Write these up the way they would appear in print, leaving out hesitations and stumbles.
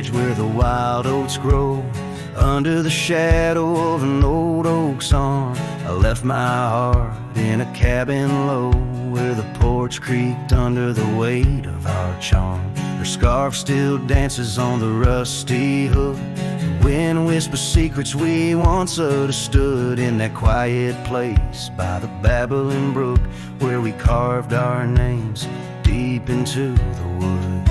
edge where the wild oats grow. Under the shadow of an old oak's arm, I left my heart in a cabin low, where the porch creaked under the weight of our charm. Her scarf still dances on the rusty hook. The wind whispers secrets we once understood, in that quiet place by the babbling brook, where we carved our names deep into the wood.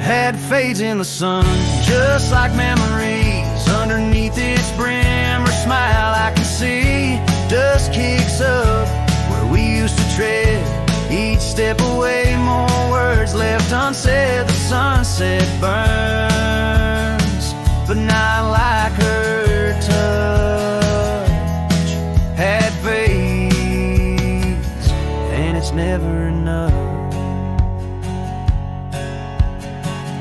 Had fades in the sun, just like memories. Underneath its brim, her smile I can see. Dust kicks up where we used to tread. Each step away, more words left unsaid. The sunset burns, but not like her touch. Had fades, and it's never enough.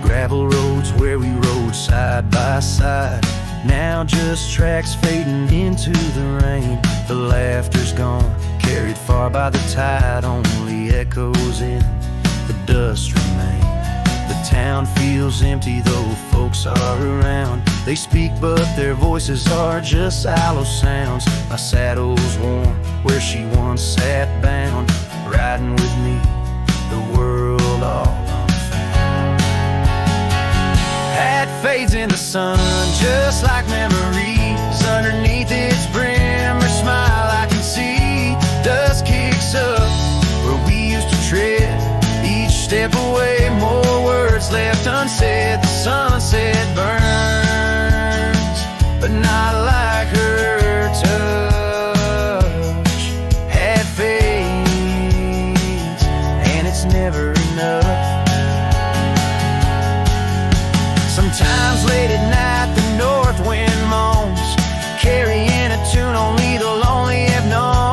Gravel roads where we rode side by side, now just tracks fading into the rain. The laughter's gone, carried far by the tide, only echoes in the dust remain. The town feels empty though folks are around. They speak but their voices are just hollow sounds. My saddle's warm where she once sat bound, riding with me the world all unfound. Hat fades in the sun, just like memories. Underneath its brim, her smile I can see. Dust kicks up where we used to tread. Each step away, more words left unsaid. The sunset burns, but not like her touch. Had fades, and it's never enough. Sometimes late at night the north wind moans, carrying a tune only the lonely have known.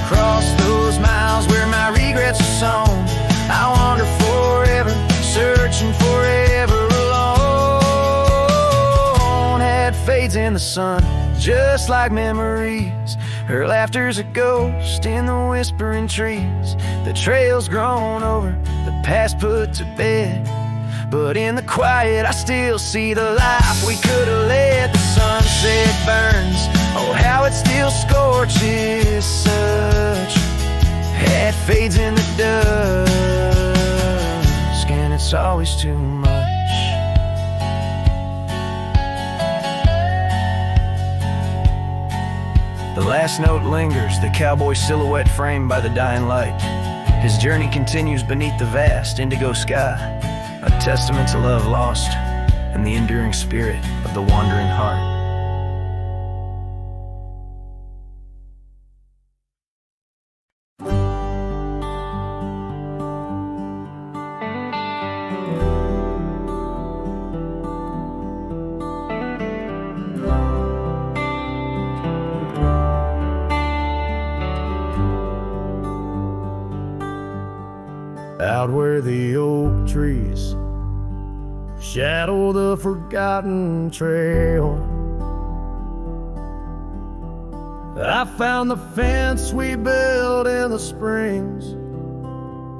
Across those miles where my regrets are sown, I wander forever, searching forever alone. Had fades in the sun, just like memories. Her laughter's a ghost in the whispering trees. The trail's grown over, the past put to bed, but in the quiet I still see the life we could have led. The sunset burns, oh how it still scorches such. Hat fades in the dusk, and it's always too much. The last note lingers, the cowboy silhouette framed by the dying light. His journey continues beneath the vast indigo sky, a testament to love lost and the enduring spirit of the wandering heart. Out where the oak trees shadow the forgotten trail, I found the fence we built in the springs,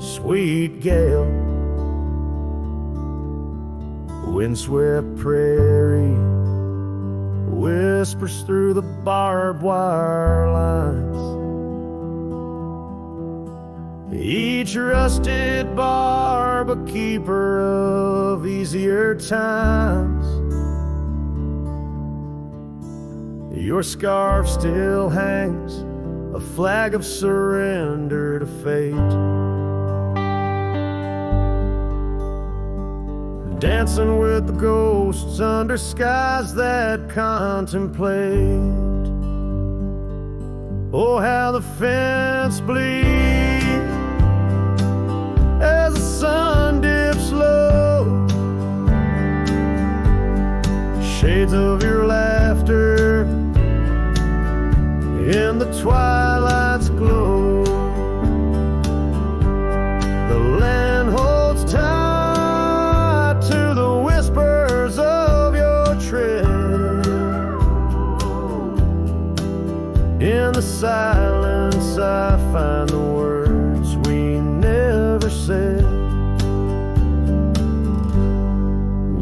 sweet gale. Windswept prairie whispers through the barbed wire lines. Each rusted barb a keeper of easier times. Your scarf still hangs, a flag of surrender to fate, dancing with the ghosts under skies that contemplate. Oh, how the fence bleeds as the sun dips low. Shades of your laughter in the twilight's glow. The land holds tight to the whispers of your tread. In the silence I find the words we never said.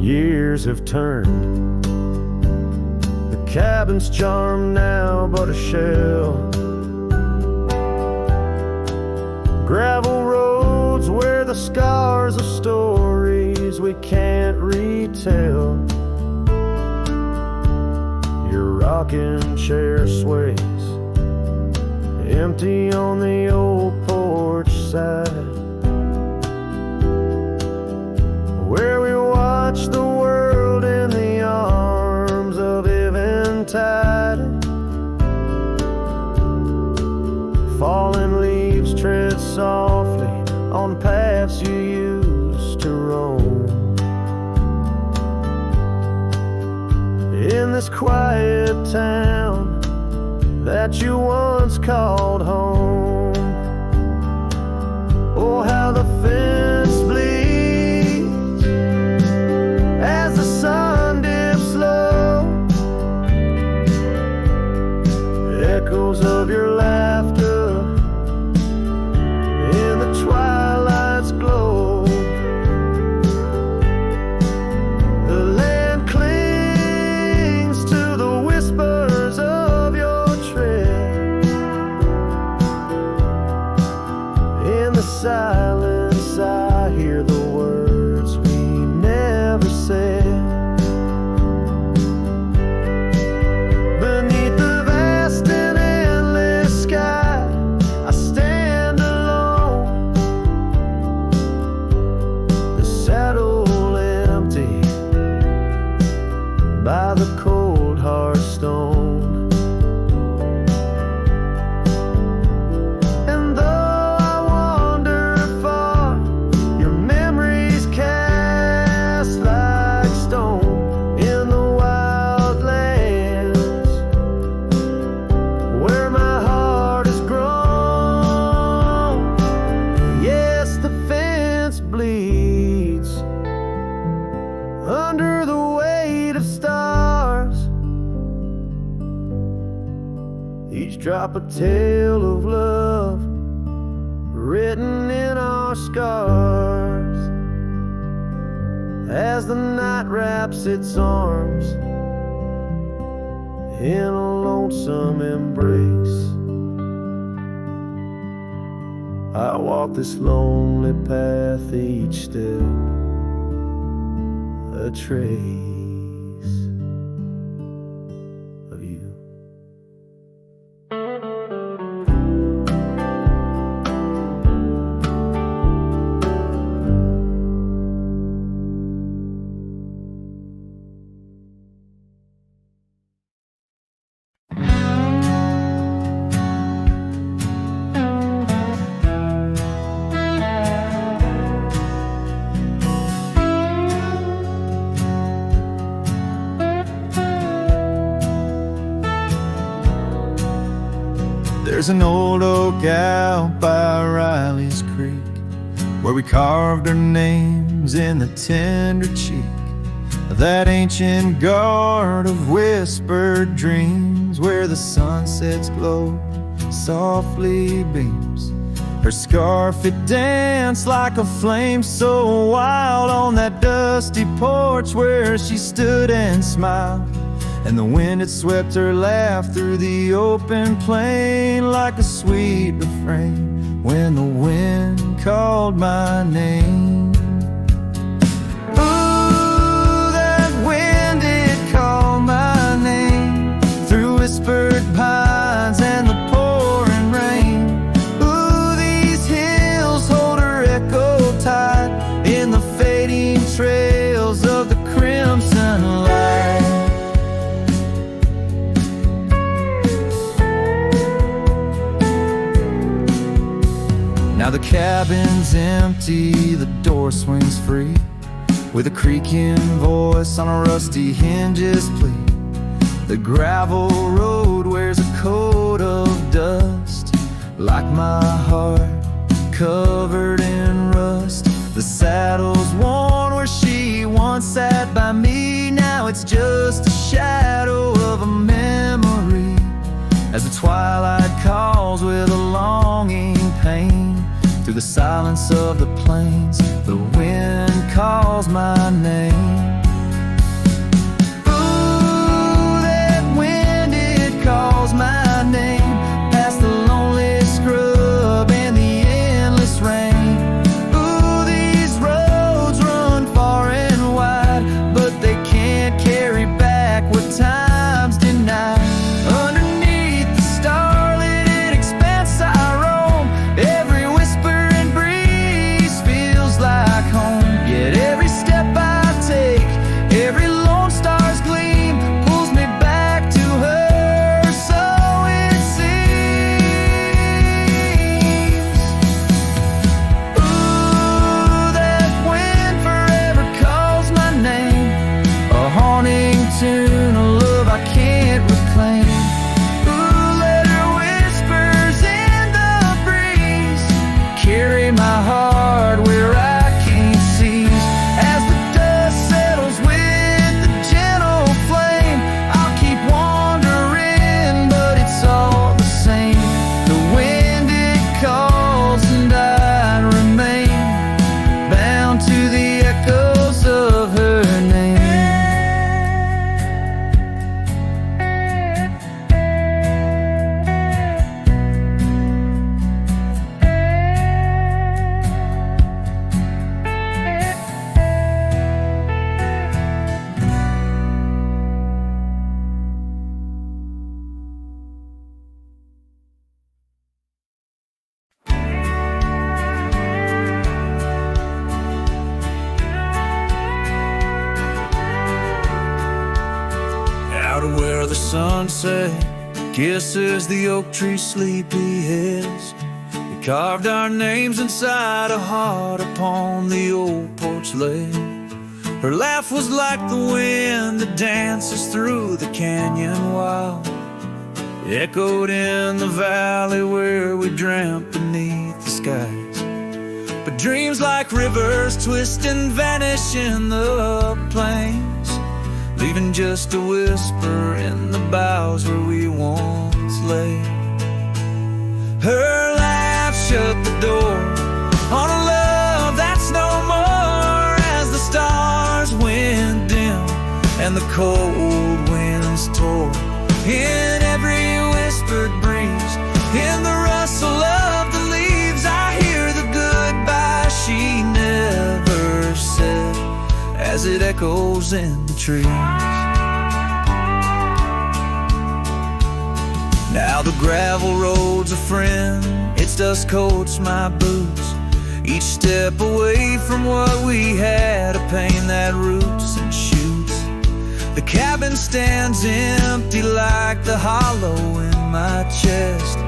Years have turned, the cabin's charm now but a shell. Gravel roads where the scars of stories we can't retell. Your rocking chair sways empty on the old porch side, where we watch the world in the arms of eventide. Fallen leaves tread softly on paths you used to roam. In this quiet town that you once called home, oh, how the fence bleeds as the sun dips low. Echoes of your laughter in the twilight's glow. The land clings to the whispers of your tread. In the silence I hear the words we never said. Beneath the vast and endless sky I stand alone, the saddle empty by the cold hard stone. And though I wander far, your memories cast like stone in the wild lands where my heart has grown. Yes, the fence bleeds under the weight of stars, each drop a tale of love written in our scars. As the night wraps its arms in a lonesome embrace, I walk this lonely path, each step a trace of you. There's an old oak out by Riley's Creek where we carved our names in the tender cheek of that ancient guard of whispered dreams, where the sunset's glow softly beams. Her scarf, it danced like a flame so wild on that dusty porch where she stood and smiled. And the wind had swept her laugh through the open plain like a sweet refrain when the wind called my name. Ooh, that wind did call my name through whispered pines and the pouring rain. Ooh, these hills hold her echo tight in the fading trails of the crimson light. Now the cabin's empty, the door swings free with a creaking voice on a rusty hinge's plea. The gravel road wears a coat of dust like my heart covered in rust. The saddle's worn where she once sat by me. Now it's just a shadow of a memory as the twilight calls with a longing pain. Through the silence of the plains, the wind calls my name. the sunset kisses the oak tree's sleepy heads. We carved our names inside a heart upon the old porch ledge. Her laugh was like the wind that dances through the canyon wild, echoed in the valley where we dreamt beneath the skies. But dreams like rivers twist and vanish in the plains, leaving just a whisper in the boughs where we once lay. Her laugh shut the door on a love that's no more, as the stars went dim and the cold winds tore in every whispered breeze. In the rustle of the leaves I hear the goodbye she never said, as it echoes in the trees. Now the gravel road's a friend, its dust coats my boots, each step away from what we had, a pain that roots and shoots. The cabin stands empty like the hollow in my chest,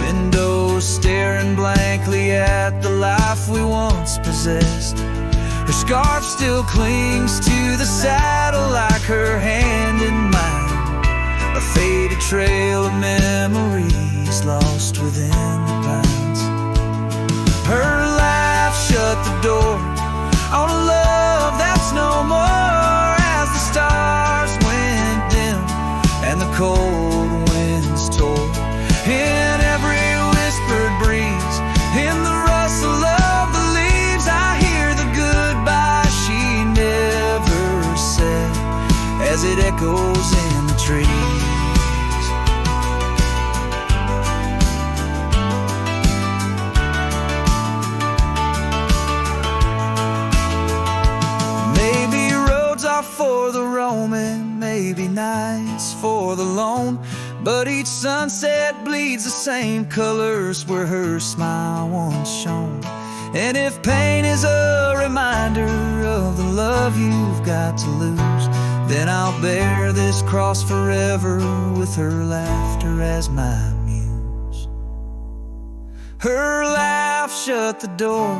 windows staring blankly at the life we once possessed. Her scarf still clings to the saddle like her hand in mine, a faded trail of memories lost within the pines. Her laugh shut the door on a love that's no more, as the stars went dim and the cold winds tore in every whispered breeze. In the rustle of the leaves I hear the goodbye she never said, as it echoes in the trees. Maybe roads are for the roaming, maybe nights for the lone, but each sunset bleeds the same colors where her smile once shone. And if pain is a reminder of the love you've got to lose, then I'll bear this cross forever with her laughter as my muse. Her laugh shut the door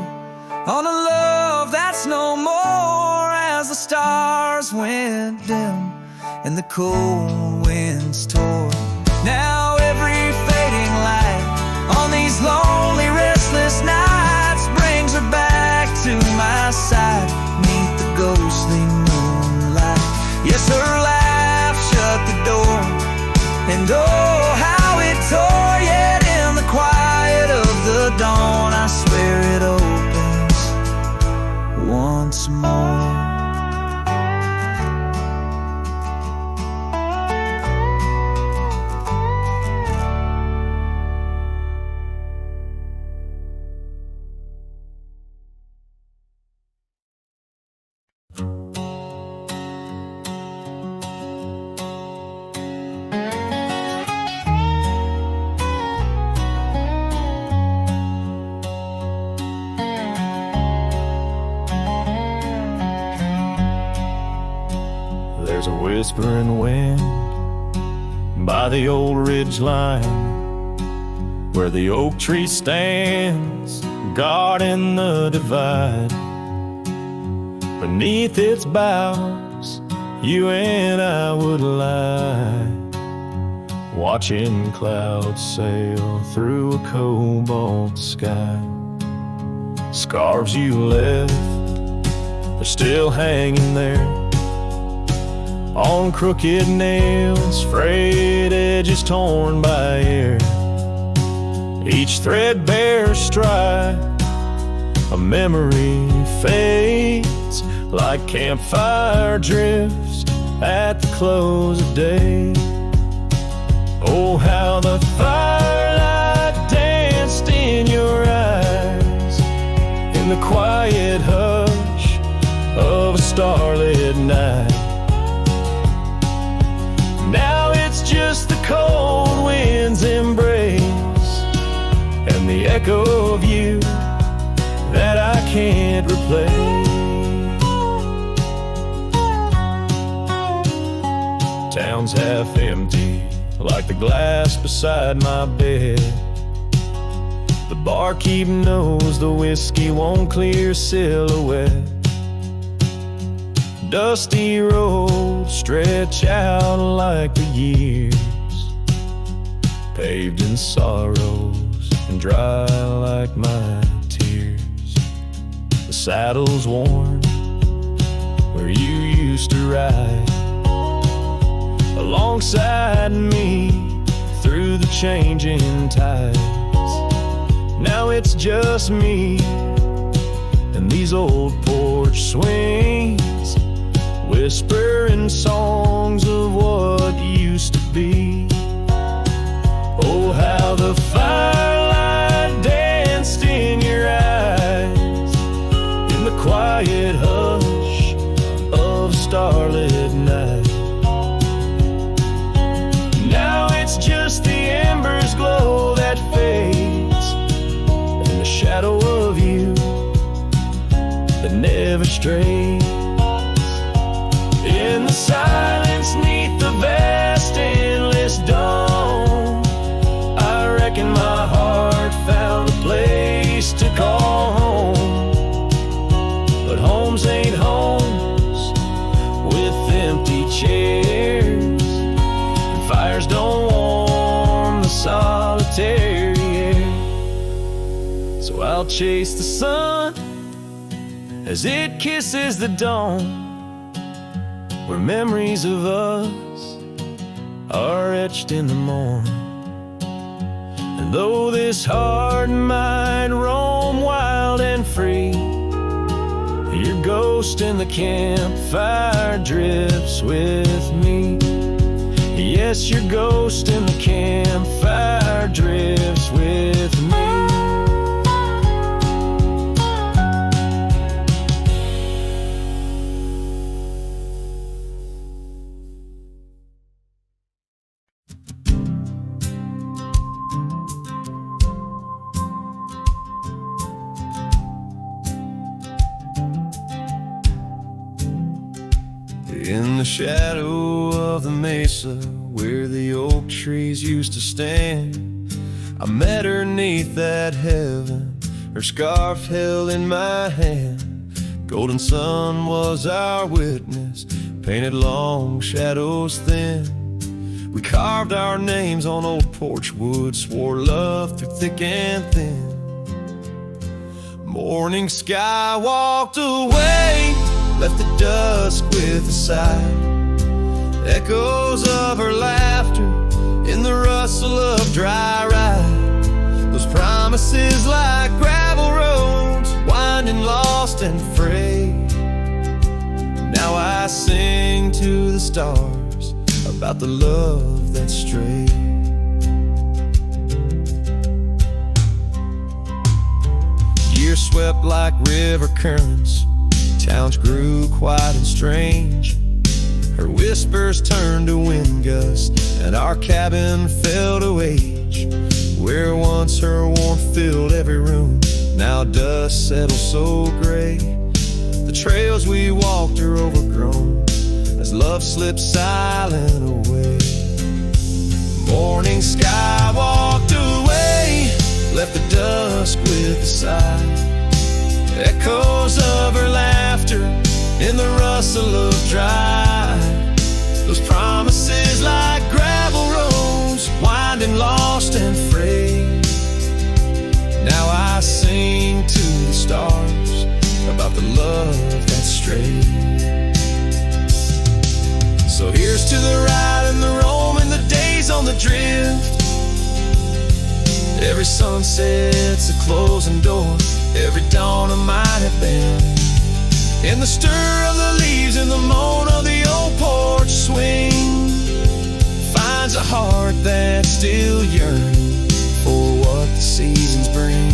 on a love that's no more, as the stars went dim and the cold winds tore. Now every fading light on these lonely, restless nights brings her back to my side neath the ghostly moonlight. Yes, her laugh shut the door, and oh, how it tore. Yet in the quiet of the dawn I swear it opens once more. There's a whispering wind by the old ridge line, where the oak tree stands guarding the divide. Beneath its boughs you and I would lie, watching clouds sail through a cobalt sky. Scarves you left, they're still hanging there on crooked nails, frayed edges torn by air. Each threadbare stripe, a memory fades like campfire drifts at the close of day. Oh, how the firelight danced in your eyes in the quiet hush of a starlit night. Now it's just the cold wind's embrace and the echo of you that I can't replace. town's half empty, like the glass beside my bed. The barkeep knows the whiskey won't clear silhouette. Dusty roads stretch out like the years, paved in sorrows and dry like my tears. The saddle's worn where you used to ride alongside me through the changing tides. Now it's just me and these old porch swings, whispering songs of what used to be. Oh, how the firelight danced in your eyes in the quiet hush of starlit night. Now it's just the embers glow that fades and the shadow of you that never strays. In the silence neath the vast endless dawn, I reckon my heart found a place to call home. But homes ain't homes with empty chairs, and fires don't warm the solitary air. So I'll chase the sun as it kisses the dawn, where memories of us are etched in the morn. And though this heart might roam wild and free, your ghost in the campfire drifts with me. Yes, your ghost in the campfire drifts with me. In the shadow of the mesa where the oak trees used to stand, I met her neath that heaven, her scarf held in my hand. Golden sun was our witness, painted long shadows thin. We carved our names on old porch wood, swore love through thick and thin. Morning sky walked away, left the dusk with a sigh. Echoes of her laughter in the rustle of dry ride. Those promises like gravel roads, winding lost and frayed. Now I sing to the stars about the love that strayed. Years swept like river currents, towns grew quiet and strange. Her whispers turned to wind gusts, and our cabin fell to age. Where once her warmth filled every room, now dust settles so gray. The trails we walked are overgrown as love slips silent away. Morning sky walked away, left the dusk with a sigh. Echoes of her laughter in the rustle of dry. Those promises like gravel roads, winding lost and frayed. Now I sing to the stars about the love that strayed. So here's to the ride and the roam and the days on the drift. Every sunset's a closing door, every dawn a might have been. In the stir of the leaves and the moan of the old porch swing, finds a heart that's still yearning for what the seasons bring.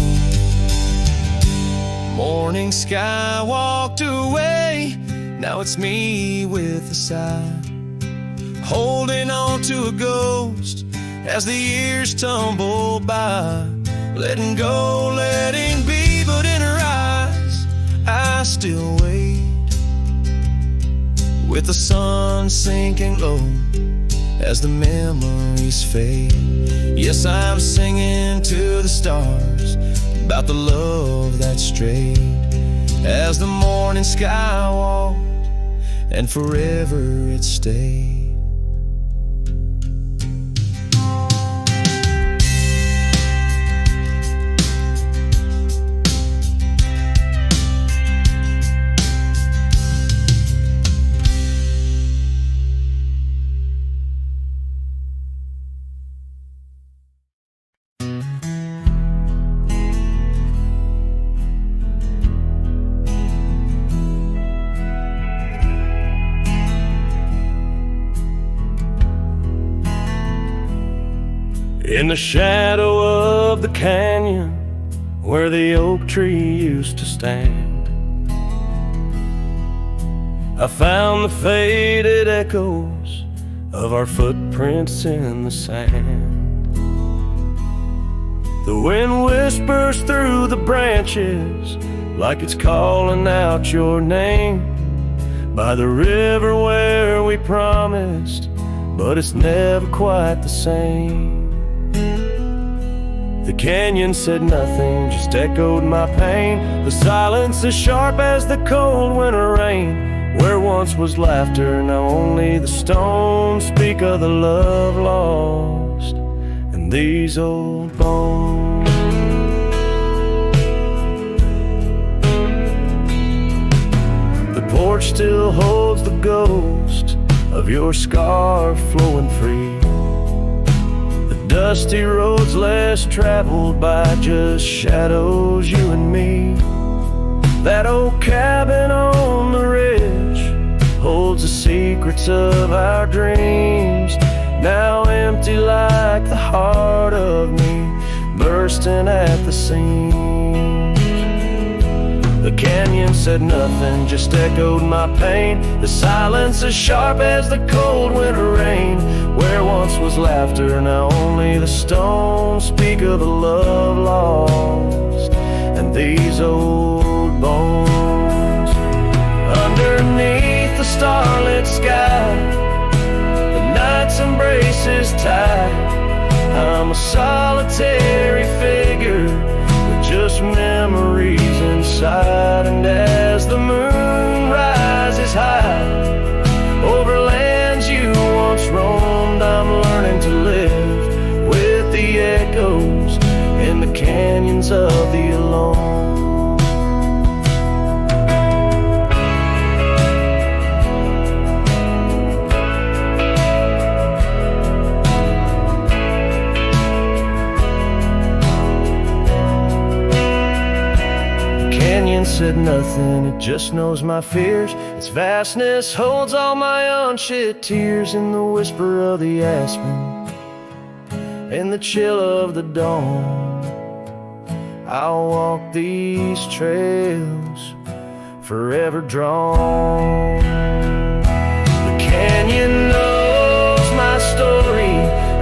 Morning sky walked away, now it's me with a sigh, holding on to a ghost as the years tumble by. Letting go, letting be, but in her eyes I still wait. With the sun sinking low, as the memories fade. Yes, I'm singing to the stars about the love that strayed as the morning sky walked and forever it stayed. In the shadow of the canyon where the oak tree used to stand, I found the faded echoes of our footprints in the sand. The wind whispers through the branches like it's calling out your name by the river where we promised, but it's never quite the same. The canyon said nothing, just echoed my pain. The silence as sharp as the cold winter rain. Where once was laughter, now only the stones speak of the love lost and these old bones. The porch still holds the ghost of your scarf flowing free. Dusty roads less traveled by just shadows, you and me. That old cabin on the ridge holds the secrets of our dreams, now empty like the heart of me, bursting at the seams. The canyon said nothing, just echoed my pain. The silence as sharp as the cold winter rain. Where once was laughter, now only the stones speak of the love lost and these old bones. Underneath the starlit sky, the night's embrace is tight. I'm a solitary figure with just memories inside. And as the moon rises high over lands you once roamed, I'm learning to live with the echoes in the canyons of the alone. Said nothing, it just knows my fears. Its vastness holds all my unshed tears. In the whisper of the aspen, in the chill of the dawn, I'll walk these trails forever drawn. The canyon knows my story,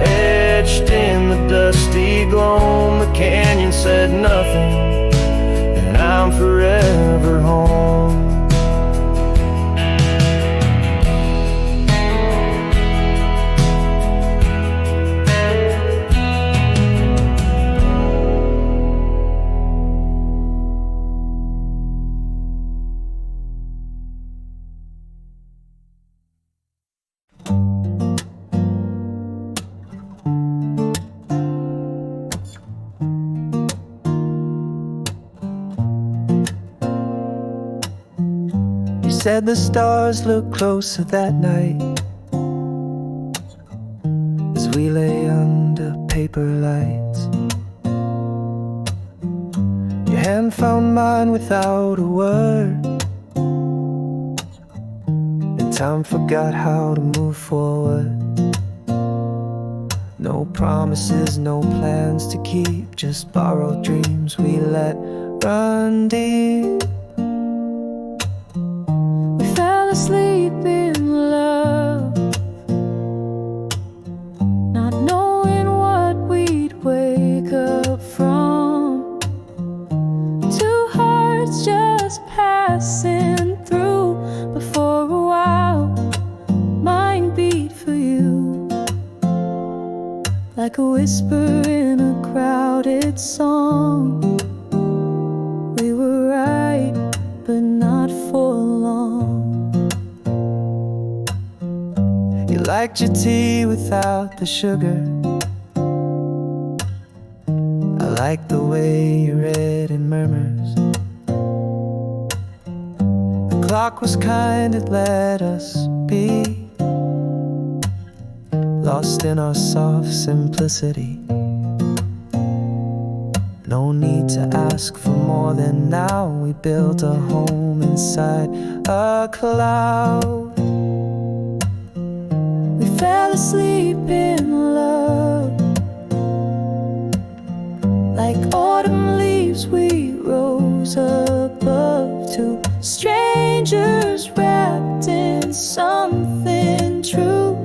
etched in the dusty gloam. The canyon said nothing, I'm forever home. Said the stars looked closer that night as we lay under paper lights. Your hand found mine without a word, and time forgot how to move forward. No promises, no plans to keep, just borrowed dreams we let run deep. Asleep in love, not knowing what we'd wake up from. Two hearts just passing through, but for a while mine beat for you. like a whisper in a crowded song. We were right, but not for long. You liked your tea without the sugar. I liked the way you read in murmurs. The clock was kind, it let us be lost in our soft simplicity. No need to ask for more than now. We built a home inside a cloud. We fell asleep in love. Like autumn leaves we rose above. Two strangers wrapped in something true.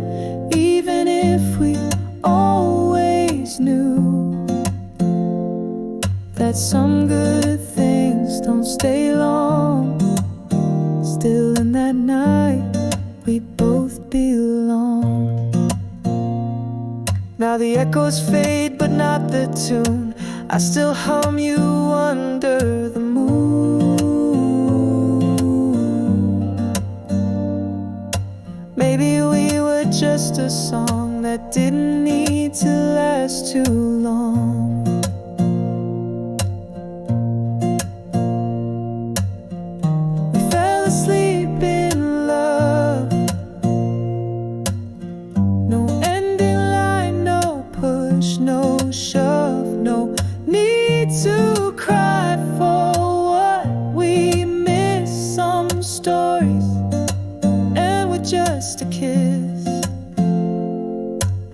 Even if we always knew that some good things don't stay long. Still in that night we both belong. Now the echoes fade but not the tune. I still hum you under the moon. Maybe we were just a song that didn't need to last too long. We fell asleep in love. No ending line, no push, no shove, no need to cry for what we miss. Some stories end with just a kiss.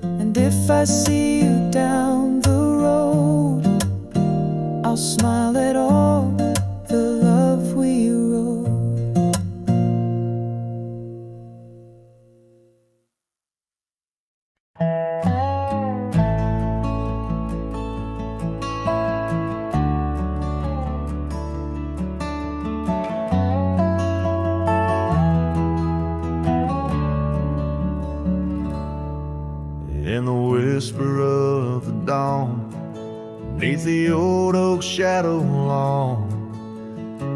And if I see you down the road, I'll smile at all the love we wrote. In the whisper of the dawn, beneath the old oak shadow long,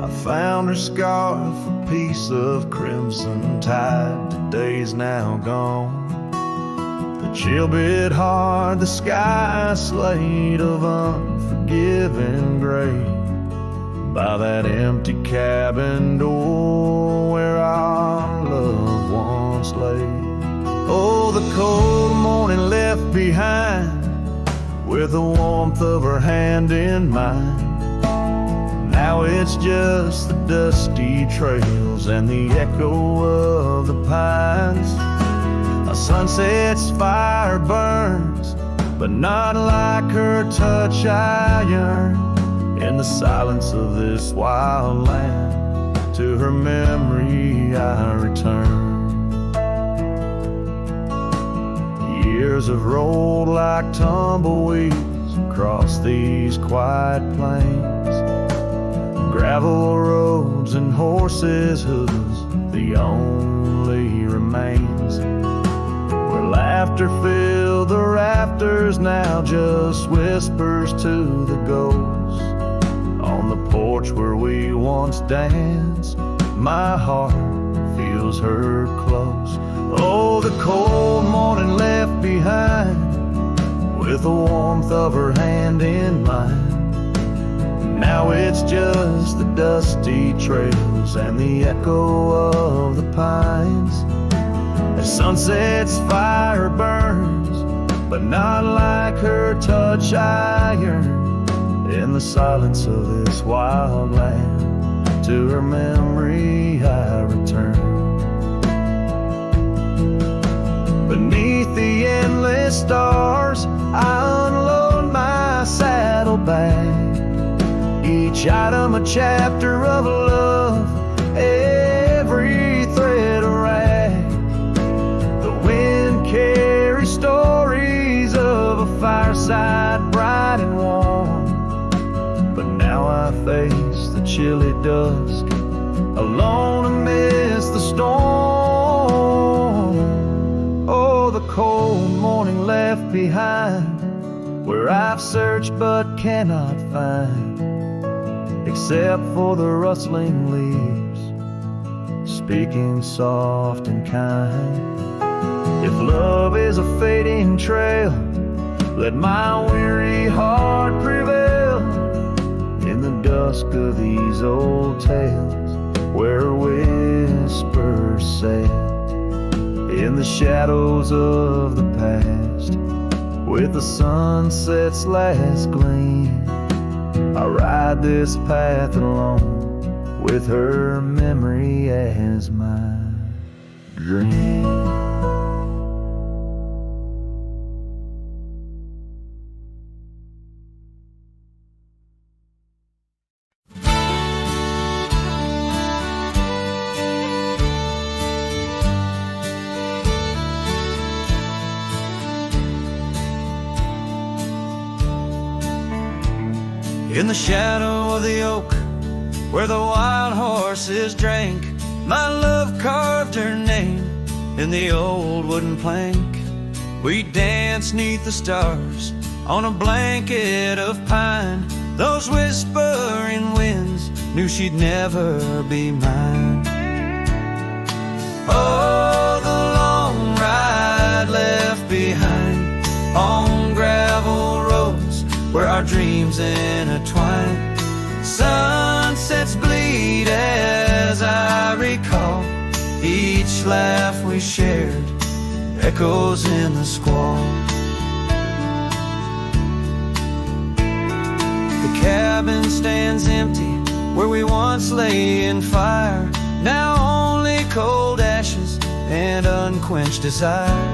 I found her scarf, a piece of crimson tide. Today's now gone. The chill bit hard, the sky a slate of unforgiving gray. By that empty cabin door where our loved ones lay. Oh, the cold morning left behind, with the warmth of her hand in mine. Now it's just the dusty trails and the echo of the pines. A sunset's fire burns, but not like her touch I yearn. In the silence of this wild land, to her memory I return. Years have rolled like tumbleweeds across these quiet plains. Gravel roads and horses' hooves, the only remains. Where laughter filled the rafters, now just whispers to the ghosts. On the porch where we once danced, my heart feels her close. Oh, the cold morning left behind, with the warmth of her hand in mine. Now it's just the dusty trails and the echo of the pines. As sunset's fire burns, but not like her touch I yearn. In the silence of this wild land, to her memory I return. Beneath the endless stars, I unload my saddlebag. Each item a chapter of love, every thread a rag. The wind carries stories of a fireside bright and warm. But now I face the chilly dusk, alone amidst the storm. Oh, the cold morning left behind, where I've searched but cannot find, except for the rustling leaves, speaking soft and kind. If love is a fading trail, let my weary heart prevail in the dusk of these old tales, where whispers sail in the shadows of the past. With the sunset's last gleam, I ride this path alone, with her memory as my dream. In the shadow of the oak, where the wild horses drank, my love carved her name in the old wooden plank. We danced 'neath the stars on a blanket of pine. Those whispering winds knew she'd never be mine. Oh, the long ride left behind on gravel roads where our dreams intertwine. Sunsets bleed as I recall each laugh we shared, echoes in the squall. The cabin stands empty where we once lay in fire, now only cold ashes and unquenched desire.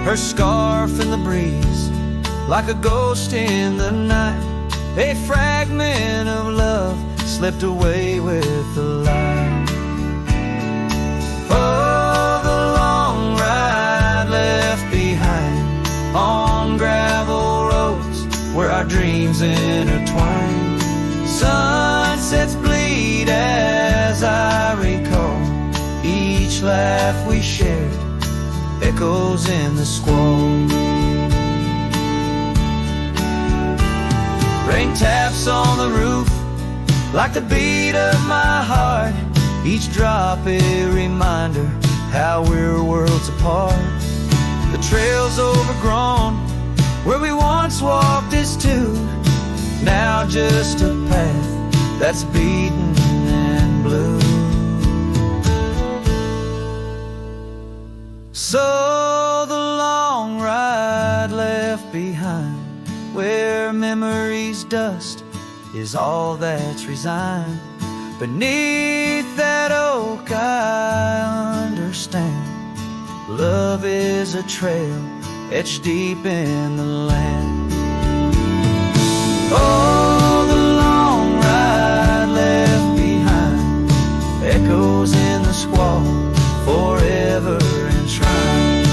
Her scarf in the breeze, like a ghost in the night, a fragment of love slipped away with the light. Oh, the long ride left behind on gravel roads where our dreams intertwine. Sunsets bleed as I recall each laugh we shared, echoes in the squall. Rain taps on the roof like the beat of my heart, each drop a reminder how we're worlds apart. The trail's overgrown where we once walked as two, now just a path that's beaten and blue. So the long ride left behind, where memory's dust is all that's resigned. Beneath that oak I understand, love is a trail etched deep in the land. Oh, the long ride left behind, echoes in the squall, forever enshrined.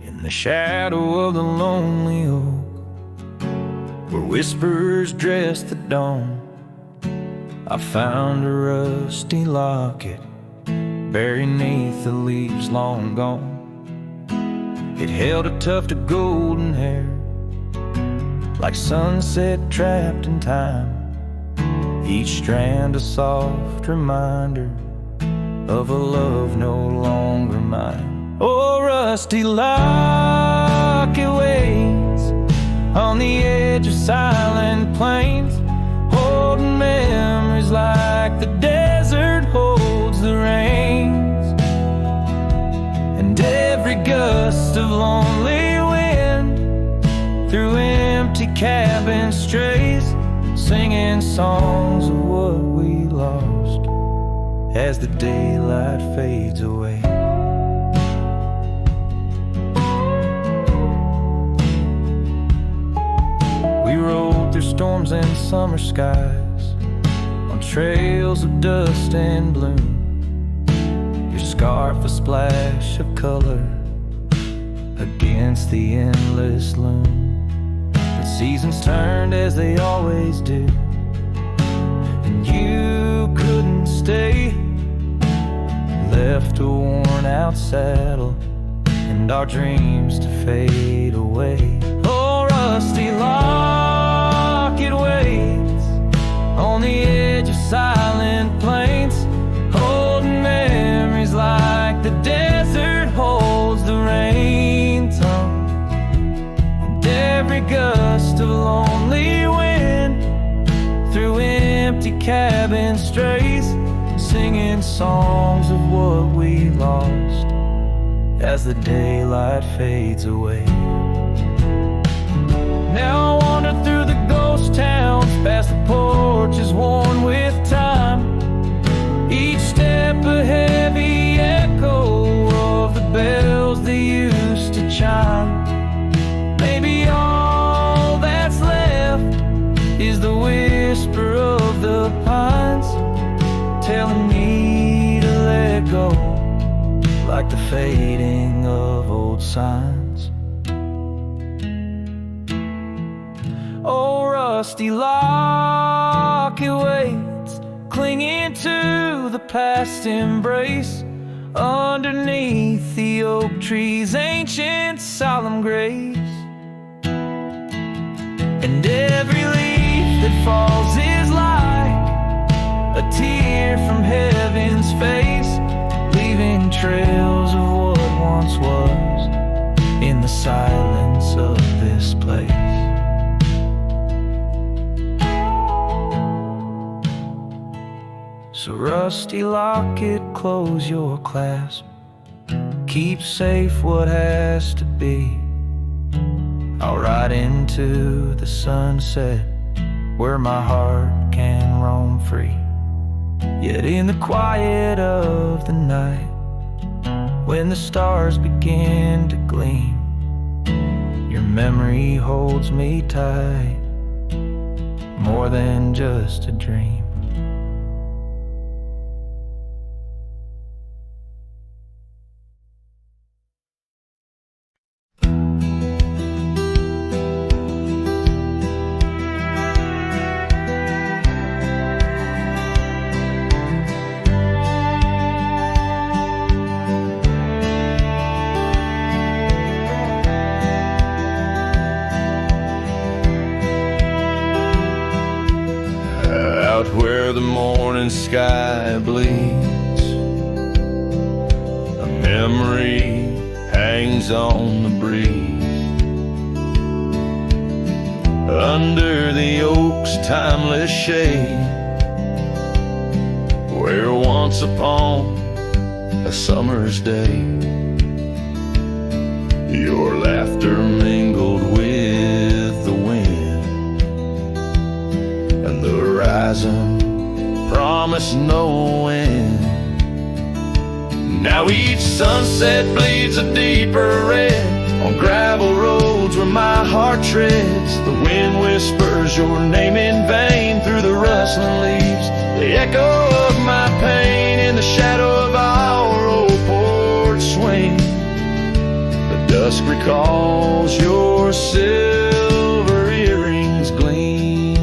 In the shadow of the lonely oak, where whispers dress the dawn, I found a rusty locket buried neath the leaves long gone. It held a tuft of golden hair, like sunset trapped in time, each strand a soft reminder of a love no longer mine. Oh, rusty locket waits on the edge of silent plains, holding memories like the desert holds the rains. And every gust of lonely wind through empty cabins strays, singing songs of what we lost as the daylight fades away. We rode through storms and summer skies, on trails of dust and bloom. Your scarf a splash of color against the endless loom. The seasons turned as they always do, and you couldn't stay. Left a worn out saddle and our dreams to fade away. Oh, rusty lock, it waits on the edge of silent plains, holding memories like the desert holds the rain tongue. And every gust of lonely wind through empty cabin strays, singing songs of what we lost as the daylight fades away. Now I wander through the ghost towns, past the porches worn with time, each step a heavy echo of the bells they used to chime. Maybe all that's left is the whisper of the pines, telling me to let go, like the fading of old signs. Oh, rusty lock, it waits, clinging to the past embrace, underneath the oak tree's ancient solemn grace. And every leaf that falls is like a tear from heaven's face, leaving trails of what once was in the silence of this place. So rusty locket, close your clasp, keep safe what has to be. I'll ride into the sunset where my heart can roam free. Yet in the quiet of the night, when the stars begin to gleam, your memory holds me tight, more than just a dream. Where the morning sky bleeds, a memory hangs on the breeze. Under the oak's timeless shade, where once upon a summer's day, your laughter mingled with the wind, and the horizon promised no end. Now each sunset bleeds a deeper red on gravel roads where my heart treads. The wind whispers your name in vain through the rustling leaves, the echo of my pain in the shadow of our old porch swing. The dusk recalls your silver earrings gleam.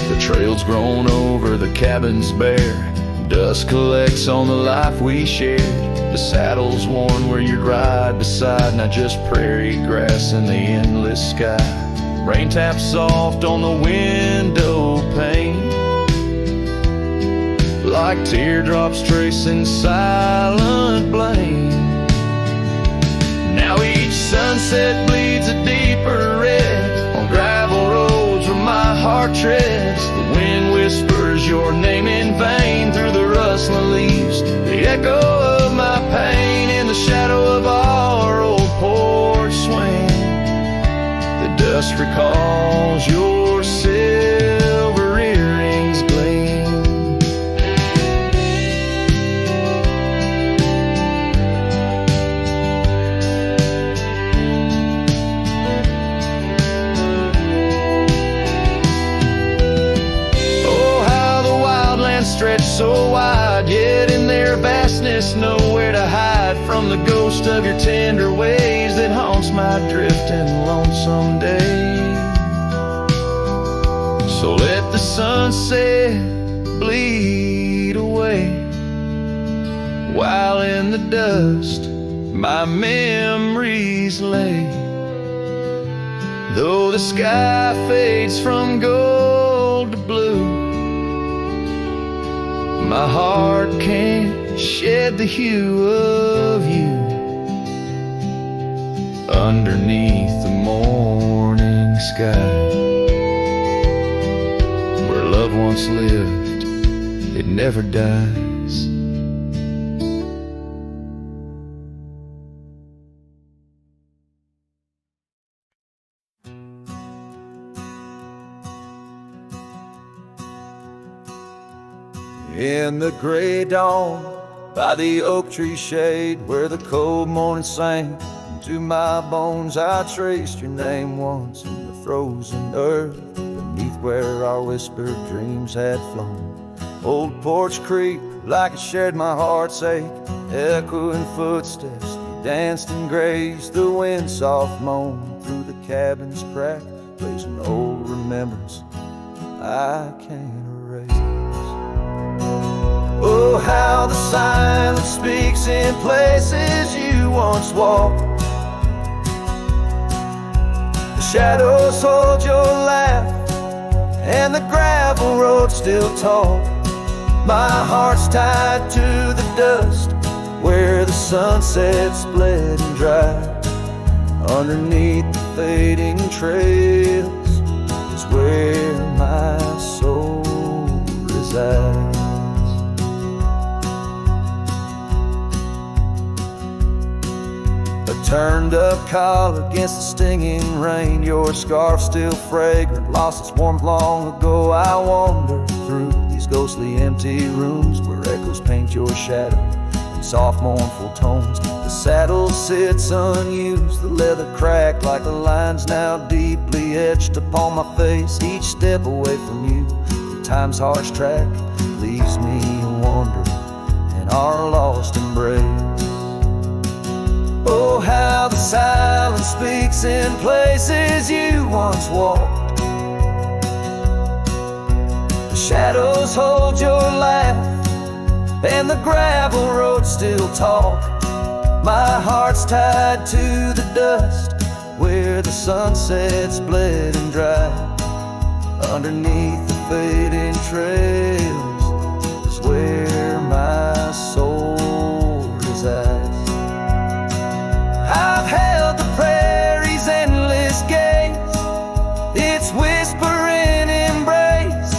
The trail's grown over the cabins bare, dust collects on the life we shared. The saddle's worn where you'd ride beside, not just prairie grass in the endless sky. Rain taps soft on the window pane, like teardrops tracing silent blame. Now each sunset bleeds a deeper red on gravel roads where my heart treads. The wind whispers your name in vain through the rustling leaves, the echo of my pain in the shadow of our old porch swing. The dust recalls your silver earrings gleam. stretch so wide, yet in their vastness nowhere to hide from the ghost of your tender ways that haunts my drifting lonesome days. So let the sunset bleed away, while in the dust my memories lay. Though the sky fades from gold to blue, my heart can't shed the hue of you. Underneath the morning sky, where love once lived, it never dies. In the gray dawn, by the oak tree shade, where the cold morning sank into my bones, I traced your name once in the frozen earth, beneath where our whispered dreams had flown. Old Porch Creek, like it shared my heart's ache, echoing footsteps, you danced and grazed. The wind soft moan through the cabin's crack, plays an old remembrance I can't erase. Oh, how the silence speaks in places you once walked. The shadows hold your laugh, and the gravel road still talk. My heart's tied to the dust, where the sunset's bled and dry. Underneath the fading trails is where my soul resides. Turned up collar against the stinging rain, your scarf still fragrant, lost its warmth long ago. I wander through these ghostly empty rooms where echoes paint your shadow in soft mournful tones. The saddle sits unused, the leather cracked like the lines now deeply etched upon my face. Each step away from you, time's harsh track leaves me wandering in our lost embrace. Oh, how the silence speaks in places you once walked. The shadows hold your laugh, and the gravel road still talk. My heart's tied to the dust, where the sunset's bled and dry. Underneath the fading trails is where my soul resides. I've held the prairie's endless gaze, its whispering embrace.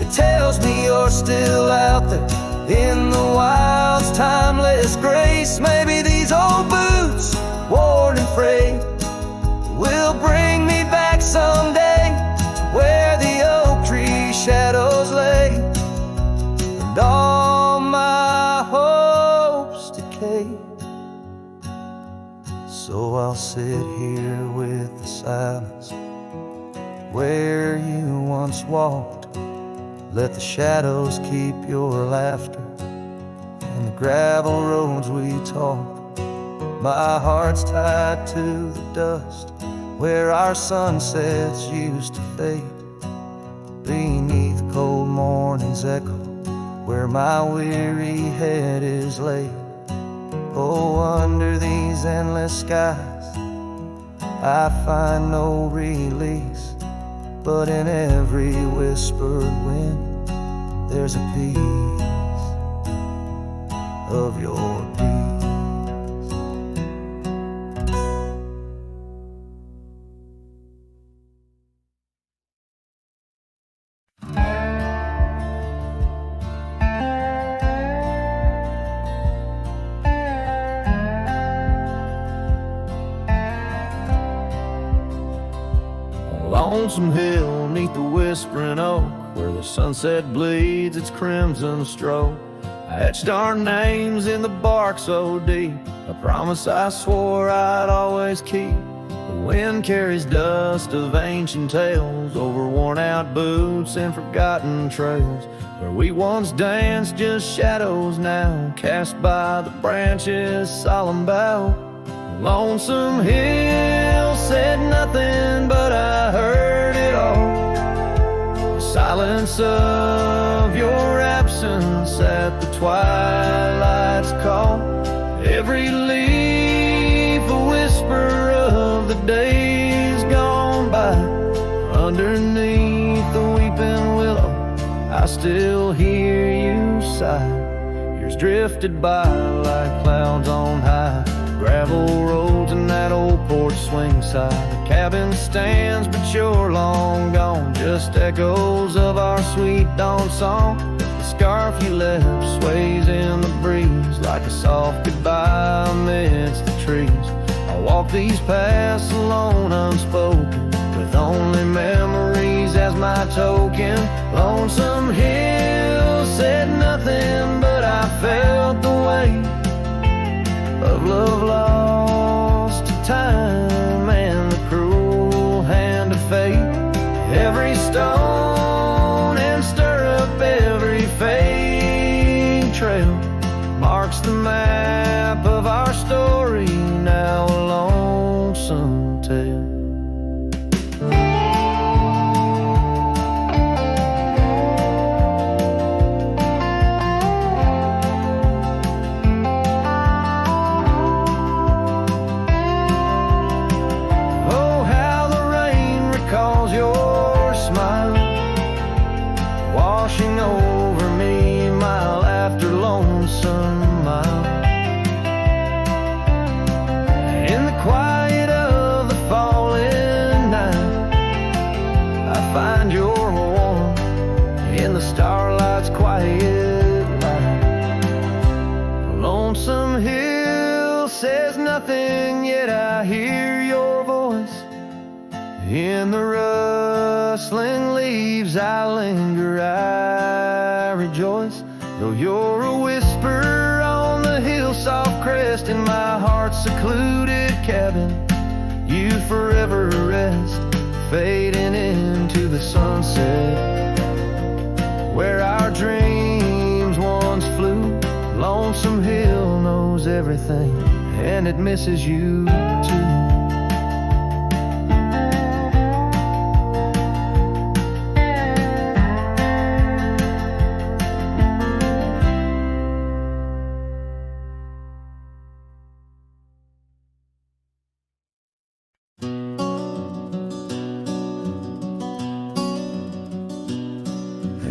It tells me you're still out there in the wild's timeless grace. Maybe these old boots, worn and frayed, will bring me back someday to where the oak tree shadows lay, and all my hopes decay. So I'll sit here with the silence where you once walked. Let the shadows keep your laughter and the gravel roads we talk. My heart's tied to the dust, where our sunsets used to fade. Beneath cold morning's echo, where my weary head is laid. Oh, under these endless skies, I find no release, but in every whispered wind, there's a piece of your peace. Lonesome hill neath the whispering oak, where the sunset bleeds its crimson stroke. I etched our names in the bark so deep, a promise I swore I'd always keep. The Wind carries dust of ancient tales over worn-out boots and forgotten trails. Where we once danced, just shadows now, cast by the branches' solemn bough. Lonesome Hill said nothing, but I heard it all. The silence of your absence at the twilight's call. Every leaf a whisper of the days gone by. Underneath the weeping willow, I still hear you sigh. Years drifted by like clouds on high. Gravel roads and that old porch swing side. The cabin stands, but you're long gone. Just echoes of our sweet dawn song. The scarf you left sways in the breeze like a soft goodbye amidst the trees. I walk these paths alone, unspoken, with only memories as my token. Lonesome Hill said nothing, but I felt the weight of love lost to time and the cruel hand of fate. Every stone and stirrup, every fading trail marks the map of our story, now a lonesome tale. Over me mile after lonesome mile. In the quiet of the falling night, I find your warmth in the starlight's quiet light. Lonesome Hill says nothing, yet I hear your voice. In the rustling leaves I linger, I rejoice. Though you're a whisper on the hill, soft crest in my heart's secluded cabin, you forever rest, fading into the sunset. Where our dreams once flew, Lonesome Hill knows everything, and it misses you too.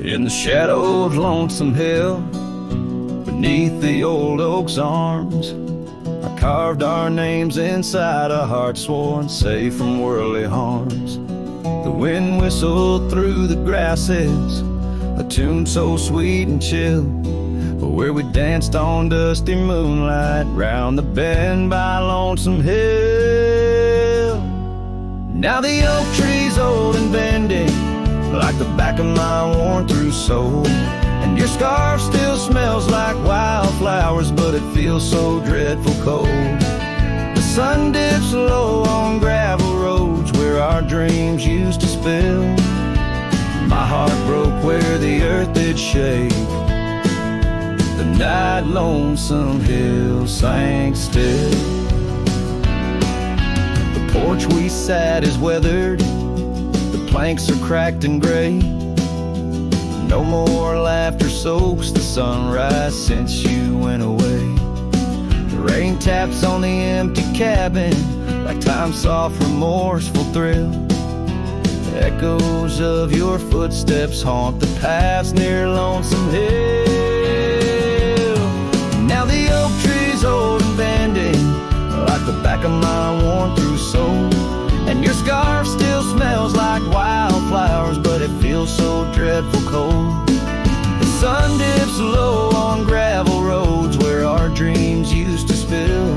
In the shadow of Lonesome Hill, beneath the old oak's arms, I carved our names inside a heart sworn safe from worldly harms. The wind whistled through the grasses, a tune so sweet and chill, where we danced on dusty moonlight round the bend by Lonesome Hill. Now the oak tree's old and bending like the back of my worn-through soul, and your scarf still smells like wildflowers, but it feels so dreadful cold. The sun dips low on gravel roads where our dreams used to spill. My heart broke where the earth did shake. The night Lonesome Hill sank still. The porch we sat is weathered, planks are cracked and gray. No more laughter soaks the sunrise since you went away. The rain taps on the empty cabin like time's soft remorseful thrill. The echoes of your footsteps haunt the paths near Lonesome Hill. Now the oak tree's old and bending like the back of my worn-through soul, and your scarf still smells like wildflowers, but it feels so dreadful cold. The sun dips low on gravel roads where our dreams used to spill.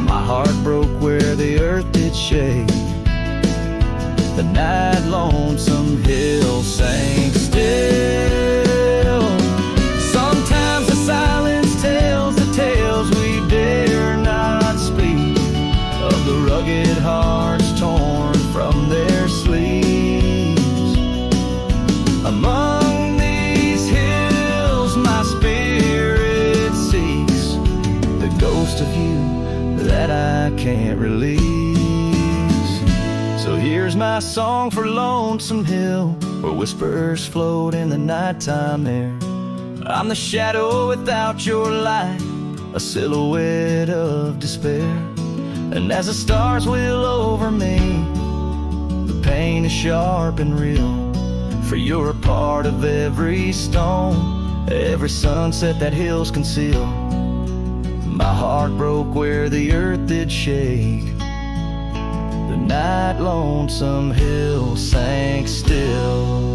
My heart broke where the earth did shake. The night Lonesome Hill sank still. Sometimes the silence tells the tales we dare not speak, of the rugged heart my song for Lonesome Hill, where whispers float in the nighttime air. I'm the shadow without your light, a silhouette of despair. And as the stars wheel over me, the pain is sharp and real. For you're a part of every stone, every sunset that hills conceal. My heart broke where the earth did shake. The night Lonesome Hill sank still.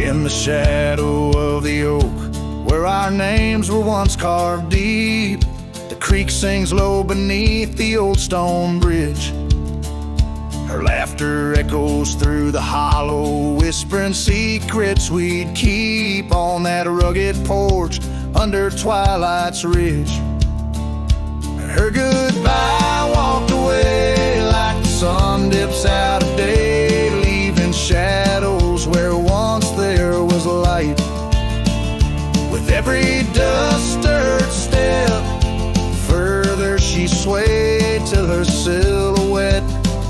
In the shadow of the oak, where our names were once carved deep, the creek sings low beneath the old stone bridge. Her laughter echoes through the hollow, whispering secrets we'd keep on that rugged porch under twilight's ridge. Her goodbye walked away like the sun dips out of day, leaving shadows where once there was light. With every dust-stirred step, further she swayed till her silhouette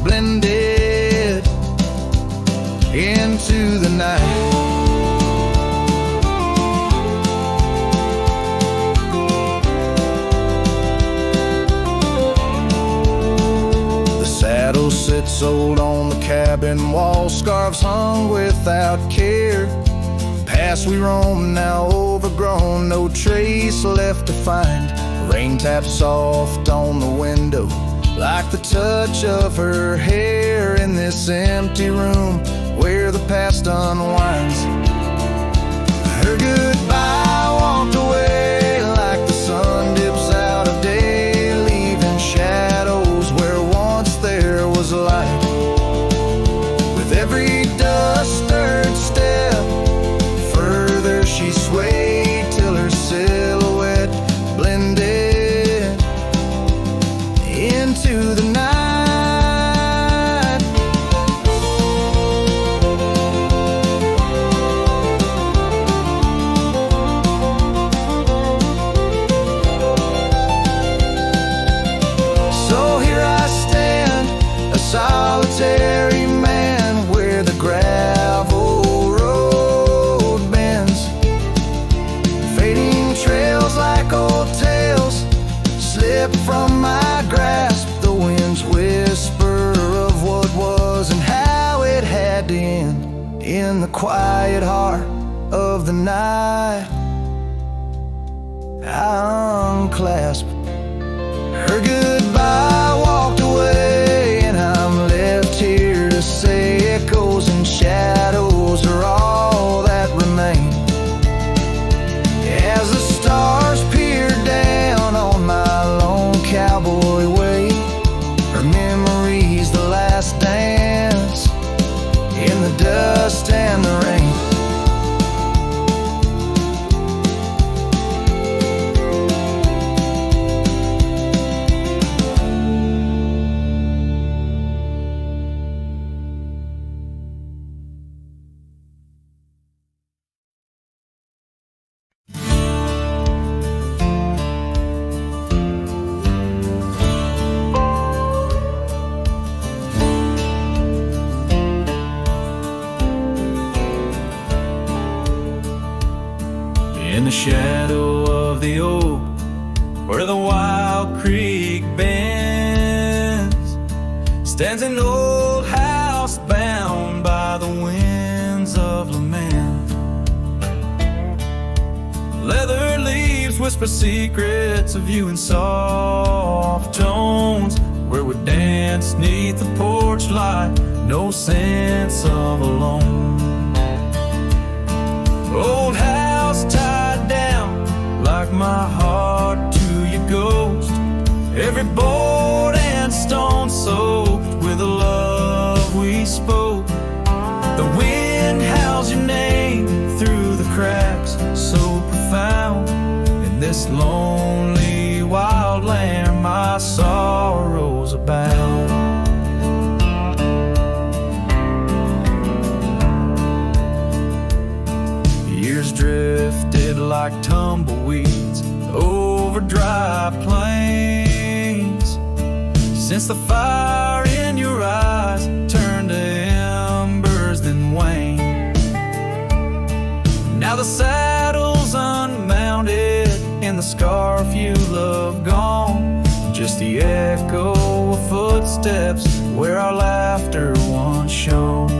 blended into the night. Saddle sits old on the cabin wall, scarves hung without care. Past we roam, now overgrown, no trace left to find. Rain taps soft on the window, like the touch of her hair in this empty room where the past unwinds. Her goodbye walked away like the sun dips out of day, leaving shadows where once there was light. With every dust-stirred step, further she swayed till her silhouette blended into the night. So here I stand, a solitary man, where the gravel road bends. Fading trails like old tales slip from my grasp, the wind's whisper of what was and how it had to end. In the quiet heart of the night, I unclasp her goodbye, walked away, and I'm left here to say echoes and shadows are all that remain. As the stars peer down on my lone cowboy way, her memory's the last dance in the dust and the rain. In the shadow of the oak, where the wild creek bends, stands an old house bound by the winds of lament. Leather leaves whisper secrets of you in soft tones, where we danced 'neath the porch light, no sense of alone. Old house tied down like my heart to your ghost. Every board and stone soaked with the love we spoke. The wind howls your name through the cracks, so profound. In this lonely wild land my sorrows abound. Years drifted like tumbleweeds over dry plains, since the fire in your eyes turned to embers then waned. Now the saddle's unmounted and the scarf you love gone, just the echo of footsteps where our laughter once shone.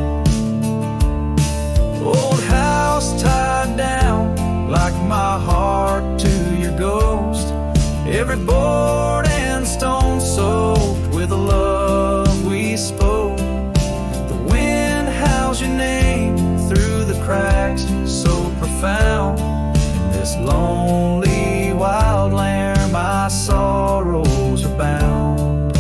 Old house tied down like my heart to your ghost. Every board and stone soaked with the love we spoke. The wind howls your name through the cracks, so profound. In this lonely wild land my sorrows are bound.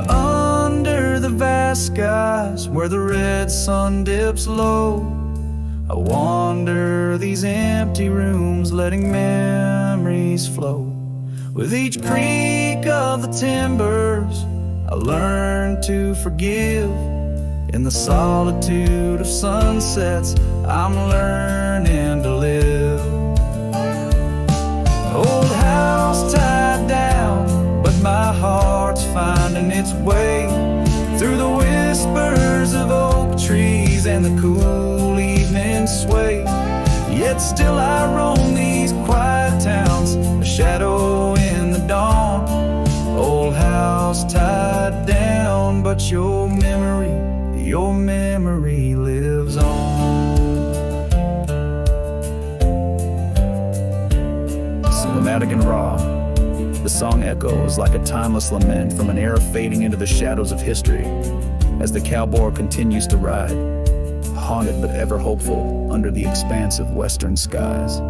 Under the vast skies where the red sun dips low, I wander these empty rooms, letting memories flow. With each creak of the timbers, I learn to forgive. In the solitude of sunsets, I'm learning to live. Old house tied down, but my heart's finding its way through the whispers of oak trees and the cool evening sway. Yet still I roam these quiet towns, a shadow in the dawn. Old house tied down, but your memory lives on. Cinematic and raw, the song echoes like a timeless lament from an era fading into the shadows of history as the cowboy continues to ride, haunted but ever hopeful under the expansive western skies.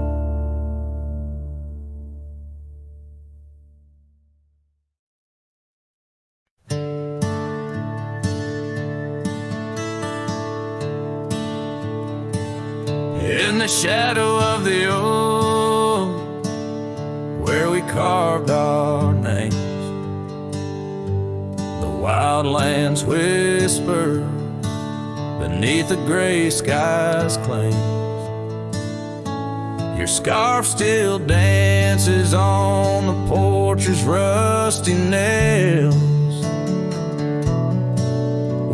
In the shadow of the oak, where we carved our names, the wildlands whisper beneath the gray sky's claims. Your scarf still dances on the porch's rusty nails.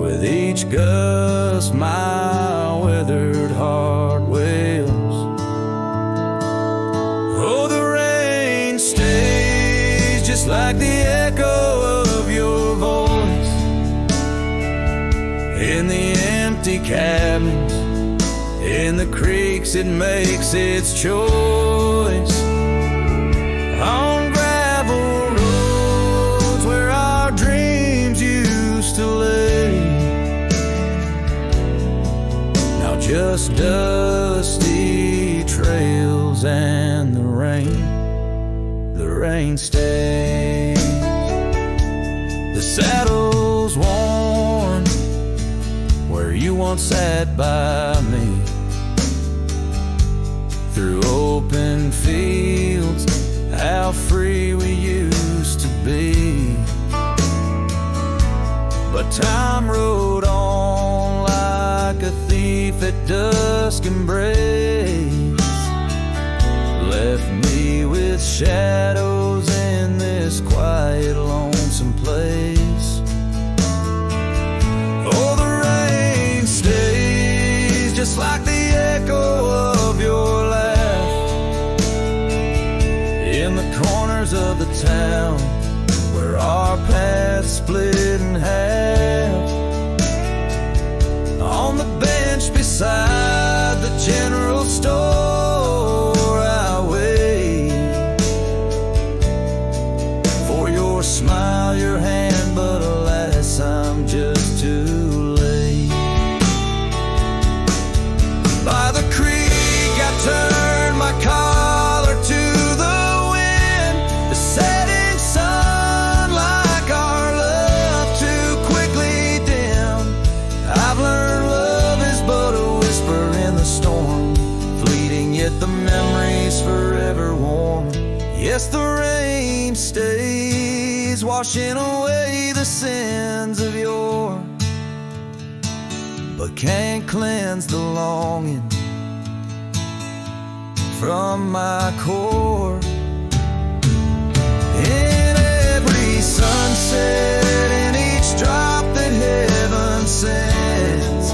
With each gust my withered heart wails. Oh, the rain stays just like the echo of your voice in the empty cabins, in the creeks it makes its choice. On gravel roads where our dreams used to lay, now just dusty trails and the rain stays. The saddle's worn where you once sat by me, through open fields, how free we used to be. But time rode on like a thief at dusk embrace, left me with shadows in this quiet, lonesome place. Oh, the rain stays just like the echo of your laugh in the corners of the town where our paths split in half. On the bench beside the general store I wait for your smile waves washing away the sins of yore, but can't cleanse the longing from my core. In every sunset, in each drop that heaven sends,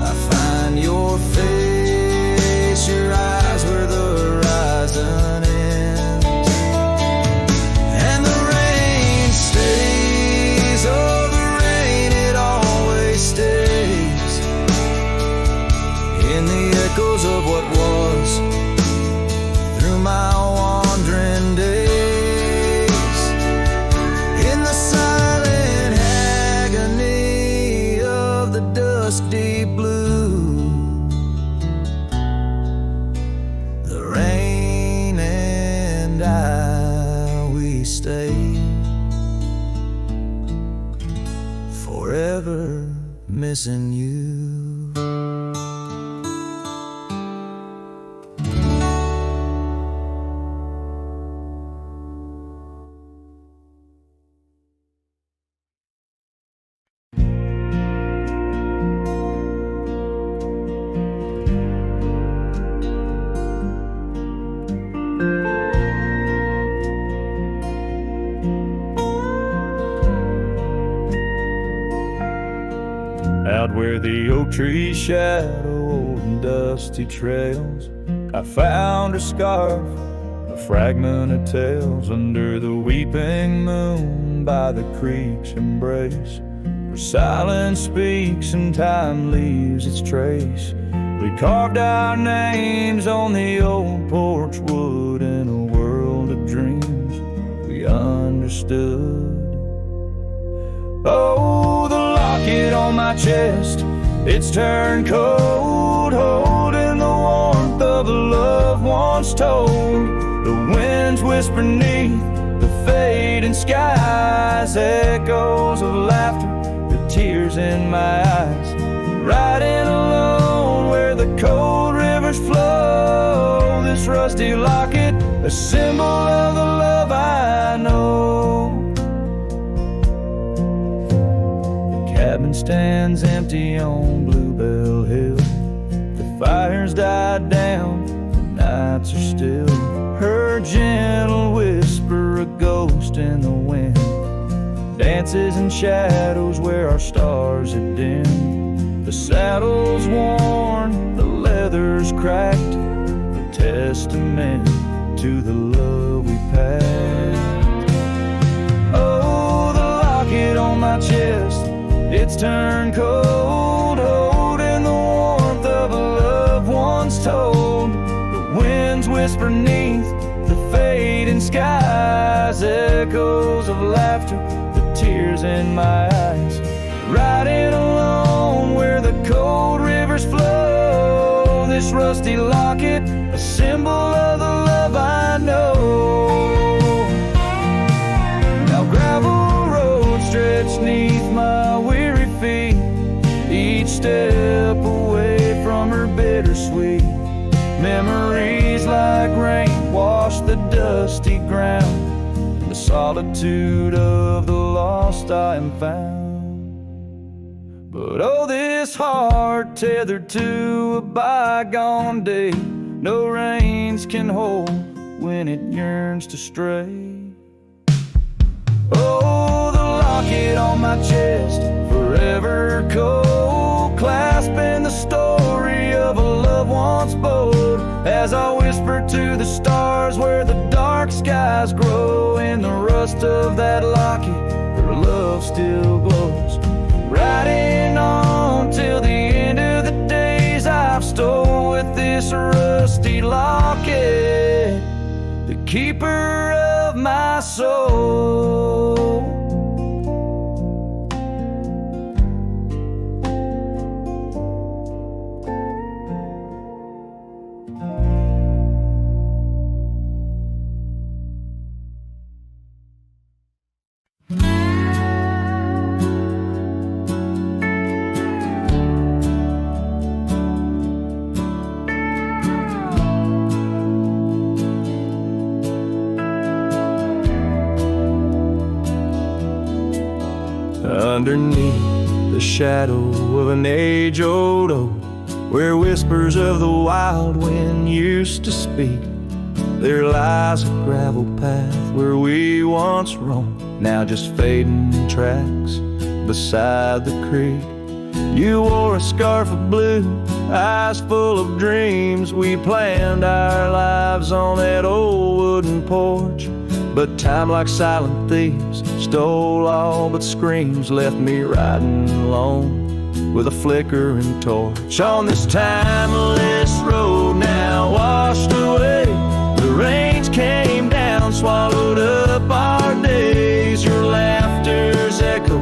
I find your face, your eyes where the horizon ends. And the rain stays, oh the rain, it always stays in the echoes of what was through my wandering days, in the silent agony of the dusk deep blue. The rain and I, we stay forever missing you. Out where the oak trees shadow old and dusty trails, I found a scarf, a fragment of tales, under the weeping moon by the creek's embrace, where silence speaks and time leaves its trace. We carved our names on the old porch wood in a world of dreams we understood. Oh, the locket on my chest, it's turned cold, holding the warmth of a love once told. The winds whisper neath the fading skies, echoes of laughter, the tears in my eyes. Riding alone where the cold rivers flow, this rusty locket, a symbol of the love I know. Cabin stands empty on Bluebell Hill. The fire's died down, the nights are still. Her gentle whisper, a ghost in the wind, dances in shadows where our stars had dimmed. The saddle's worn, the leather's cracked, a testament to the love we packed. Oh, the locket on my chest, it's turned cold, holding the warmth of a love once told. The winds whisper neath the fading skies, echoes of laughter, the tears in my eyes. Riding alone where the cold rivers flow, this rusty locket, a symbol of the love I know. Now gravel roads stretch neath my weary feet, each step away from her bittersweet. Memories like rain wash the dusty ground, in the solitude of the lost I am found. But oh, this heart tethered to a bygone day, no reins can hold when it yearns to stray. Oh, the locket on my chest, forever cold, clasping the story of a love once bold. As I whisper to the stars where the dark skies grow, in the rust of that locket, her love still glows. Riding on till the end of the days I've stole with this rusty locket, the keeper of my soul. underneath the shadow of an age-old oak, where whispers of the wild wind used to speak. There lies a gravel path where we once roamed, now just fading tracks beside the creek. You wore a scarf of blue, eyes full of dreams. We planned our lives on that old wooden porch, but time, like silent thieves, stole all but screams, left me riding alone with a flickering torch. On this timeless road now washed away, the rains came down, swallowed up our days. Your laughter's echo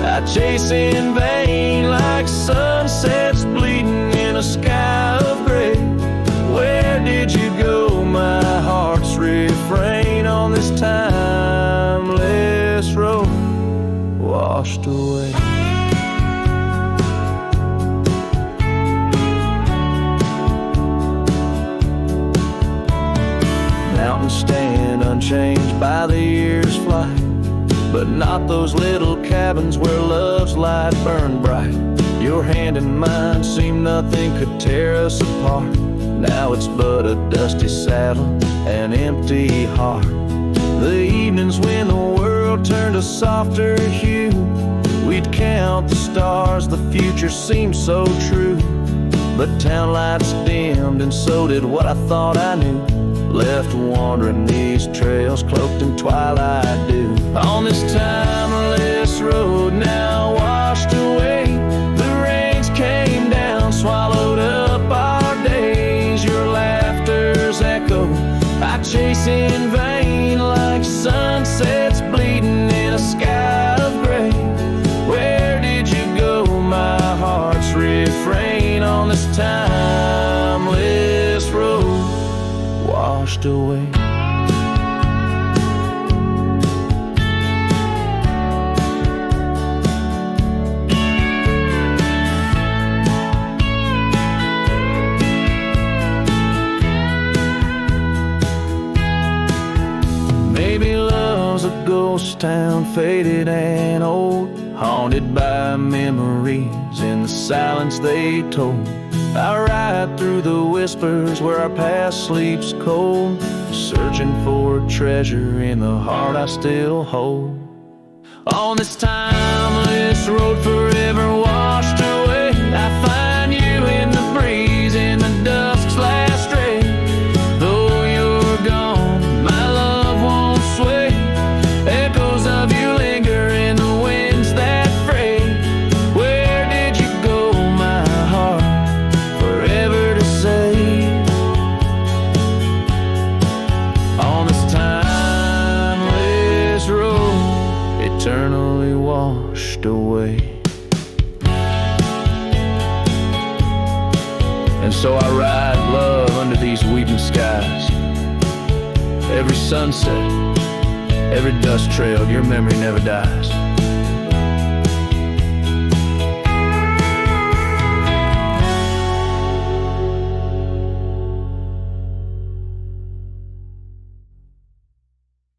I chase in vain, like sunsets bleeding in a sky of gray. Where did you go, my heart's refrain, on this timeless road washed away? Mountains stand unchanged by the year's flight, but not those little cabins where love's light burned bright. Your hand in mine seemed nothing could tear us apart. Now it's but a dusty saddle, an empty heart. The evenings when the world turned a softer hue, we'd count the stars, the future seemed so true. But town lights dimmed, and so did what I thought I knew. Left wandering these trails, cloaked in twilight dew. On this timeless road now washed away, the rains came down, swallowed up our days. Your laughter's echo I chase in vain, like sunsets bleeding in a sky of gray. Where did you go, my heart's refrain, on this timeless road washed away? Maybe love's a ghost town, faded and old, haunted by memories in the silence they told. I ride through the whispers where our past sleeps cold, searching for a treasure in the heart I still hold. On this timeless road forever washed away, I find you in the breeze, in the dusk's last ray. Though you're gone, my love won't sway. Echoes of you linger in the winds that fray. Where did you go, my heart, forever to say? On this timeless road, eternally washed away. And so I ride love under these weeping skies. Every sunset, every dust trail, your memory never dies.